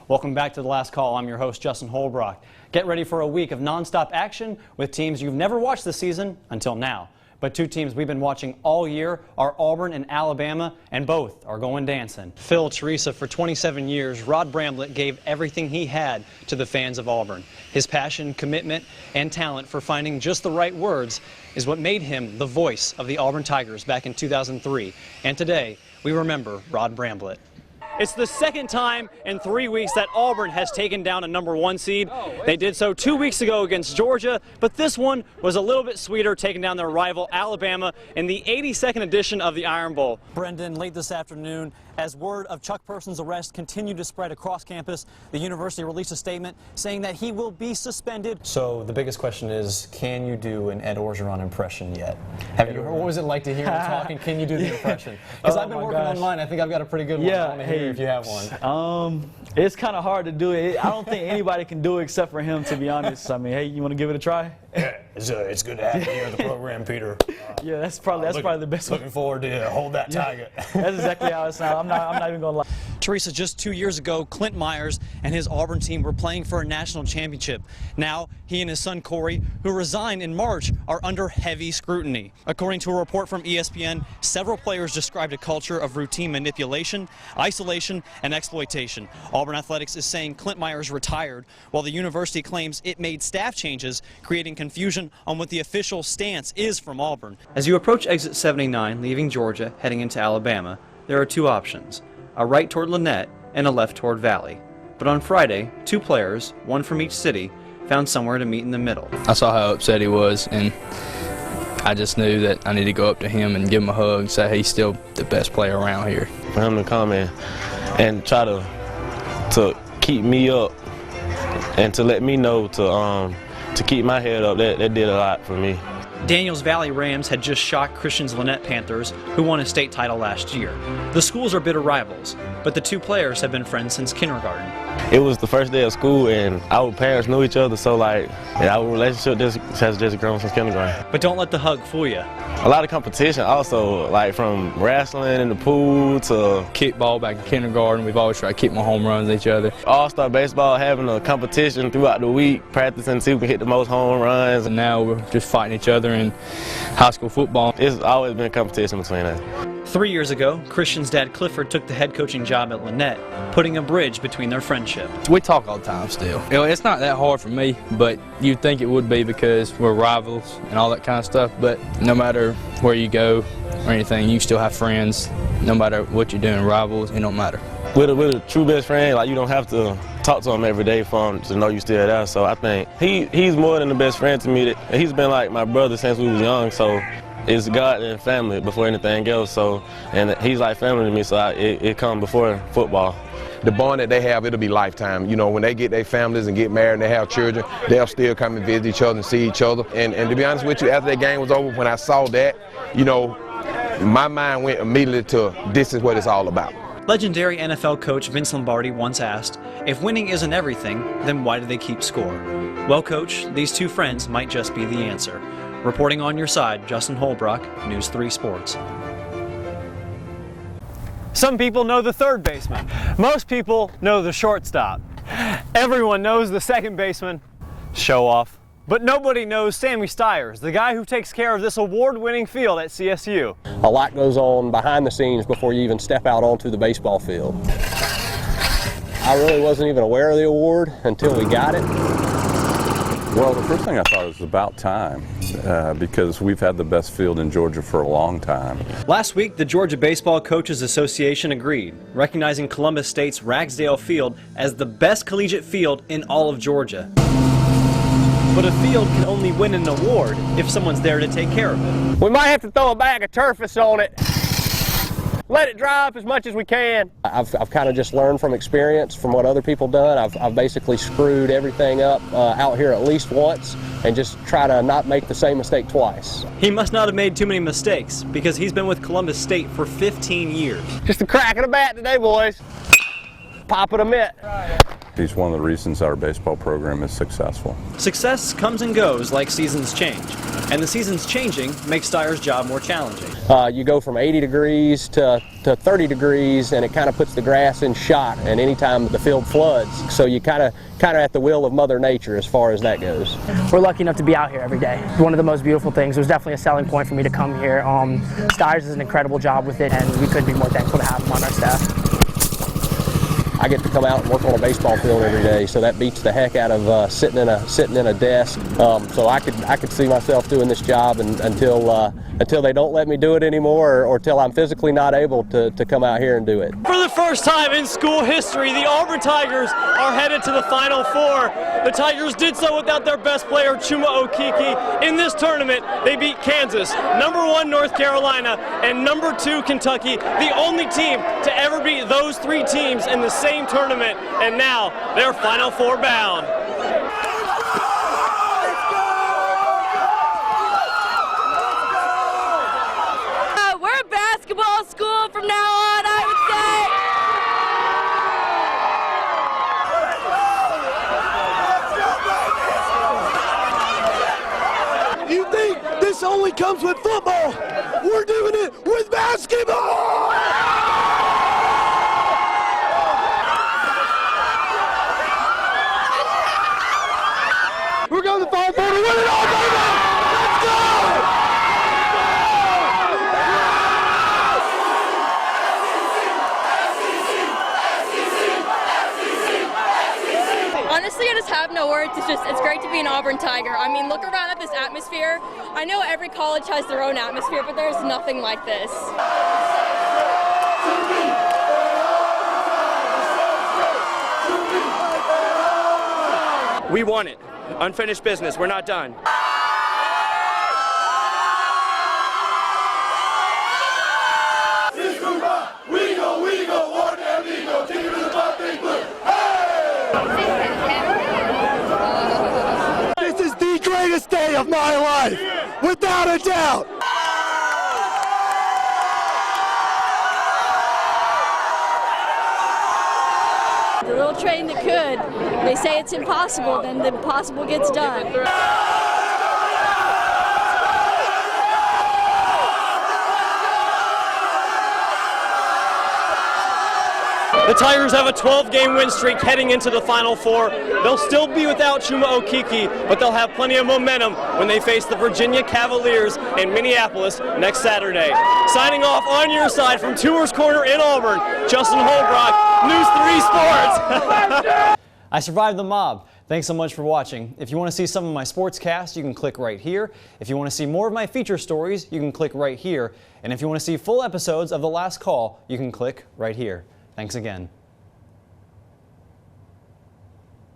Welcome back to The Last Call. I'm your host, Justin Holbrock. Get ready for a week of nonstop action with teams you've never watched this season until now. But two teams we've been watching all year are Auburn and Alabama, and both are going dancing. Phil, Teresa, for 27 years, Rod Bramblett gave everything he had to the fans of Auburn. His passion, commitment, and talent for finding just the right words is what made him the voice of the Auburn Tigers back in 2003. And today, we remember Rod Bramblett. It's the second time in 3 weeks that Auburn has taken down a #1 seed. They did so 2 weeks ago against Georgia, but this one was a little bit sweeter, taking down their rival Alabama in the 82nd edition of the Iron Bowl. Brendan, late this afternoon, as word of Chuck Person's arrest continued to spread across campus, the university released a statement saying that he will be suspended. So the biggest question is, can you do an Ed Orgeron impression yet? What was it like to hear him talking? Can you do the impression? Because I've been working on mine. I think I've got a pretty good one. I want to hear if you have one. It's kind of hard to do it. I don't think anybody can do it except for him, to be honest. I mean, hey, you want to give it a try? Yeah, it's good to have you here on the program, Peter. Yeah, that's probably the best one. Looking forward to hold that tiger. That's exactly how it sounds. I'm not even going to lie. Teresa, just 2 years ago, Clint Myers and his Auburn team were playing for a national championship. Now, he and his son Corey, who resigned in March, are under heavy scrutiny. According to a report from ESPN, several players described a culture of routine manipulation, isolation, and exploitation. Auburn Athletics is saying Clint Myers retired, while the university claims it made staff changes, creating confusion on what the official stance is from Auburn. As you approach exit 79, leaving Georgia, heading into Alabama, there are two options: a right toward Lynette and a left toward Valley. But on Friday, two players, one from each city, found somewhere to meet in the middle. I saw how upset he was, and I just knew that I needed to go up to him and give him a hug and say he's still the best player around here. For him to come in and try to keep me up and to let me know to keep my head up, that did a lot for me. Daniels Valley Rams had just shocked Christian's Lynette Panthers, who won a state title last year. The schools are bitter rivals, but the two players have been friends since kindergarten. It was the first day of school, and our parents knew each other, so our relationship has just grown since kindergarten. But don't let the hug fool you. A lot of competition also, like from wrestling in the pool to Kickball back in kindergarten, we've always tried to keep my home runs with each other. All-star baseball, having a competition throughout the week, practicing to see who can hit the most home runs. And now we're just fighting each other in high school football. It's always been a competition between us. 3 years ago, Christian's dad Clifford took the head coaching job at Lynette, putting a bridge between their friendship. We talk all the time still. You know, it's not that hard for me, but you'd think it would be because we're rivals and all that kind of stuff. But no matter where you go or anything, you still have friends. No matter what you're doing, rivals, it don't matter. With a true best friend, like, you don't have to talk to him every day for him to know you're still there. So I think he's more than the best friend to me. He's been like my brother since we was young. So it's God and family before anything else. So, and he's like family to me. So it comes before football. The bond that they have, it'll be lifetime. You know, when they get their families and get married and they have children, they'll still come and visit each other and see each other. And to be honest with you, after that game was over, when I saw that, you know, my mind went immediately to this is what it's all about. Legendary NFL coach Vince Lombardi once asked, if winning isn't everything, then why do they keep score? Well, coach, these two friends might just be the answer. Reporting on your side, Justin Holbrock, News 3 Sports. Some people know the third baseman. Most people know the shortstop. Everyone knows the second baseman. Show off. But nobody knows Sammy Stiers, the guy who takes care of this award-winning field at CSU. A lot goes on behind the scenes before you even step out onto the baseball field. I really wasn't even aware of the award until we got it. Well, the first thing I thought was about time, because we've had the best field in Georgia for a long time. Last week, the Georgia Baseball Coaches Association agreed, recognizing Columbus State's Ragsdale Field as the best collegiate field in all of Georgia. But a field can only win an award if someone's there to take care of it. We might have to throw a bag of turfus on it. Let it dry up as much as we can. I've kind of just learned from experience, from what other people done. I've basically screwed everything up out here at least once and just try to not make the same mistake twice. He must not have made too many mistakes because he's been with Columbus State for 15 years. Just a crack of the bat today, boys. Pop it a mitt. He's one of the reasons our baseball program is successful. Success comes and goes like seasons change, and the seasons changing makes Steyer's job more challenging. You go from 80 degrees to 30 degrees, and it kind of puts the grass in shot, and anytime the field floods, so you kind of at the will of Mother Nature as far as that goes. We're lucky enough to be out here every day. One of the most beautiful things. It was definitely a selling point for me to come here. Steyer's does an incredible job with it, and we couldn't be more thankful to have him on our staff. I get to come out and work on a baseball field every day, so that beats the heck out of sitting in a desk. So I could see myself doing this job until they don't let me do it anymore, or till I'm physically not able to come out here and do it. For the first time in school history, the Auburn Tigers are headed to the Final Four. The Tigers did so without their best player, Chuma Okeke. In this tournament, they beat Kansas, #1 North Carolina, and #2 Kentucky, the only team to ever beat those three teams in the same tournament, and now they're Final Four bound. We're a basketball school from now on, I would say. You think this only comes with football? We're doing it with basketball! We're going to the Final Four to win it all, baby! Let's go! Honestly, I just have no words. It's great to be an Auburn Tiger. I mean, look around at this atmosphere. I know every college has their own atmosphere, but there's nothing like this. We won it. Unfinished business. We're not done. This is the greatest day of my life, without a doubt. The little train that could. They say it's impossible, then the impossible gets done. The Tigers have a 12-game win streak heading into the Final Four. They'll still be without Chuma Okeke, but they'll have plenty of momentum when they face the Virginia Cavaliers in Minneapolis next Saturday. Signing off on your side from Tours Corner in Auburn, Justin Holbrock, News 3 Sports. I survived the mob. Thanks so much for watching. If you want to see some of my sportscasts, you can click right here. If you want to see more of my feature stories, you can click right here. And if you want to see full episodes of The Last Call, you can click right here. Thanks again.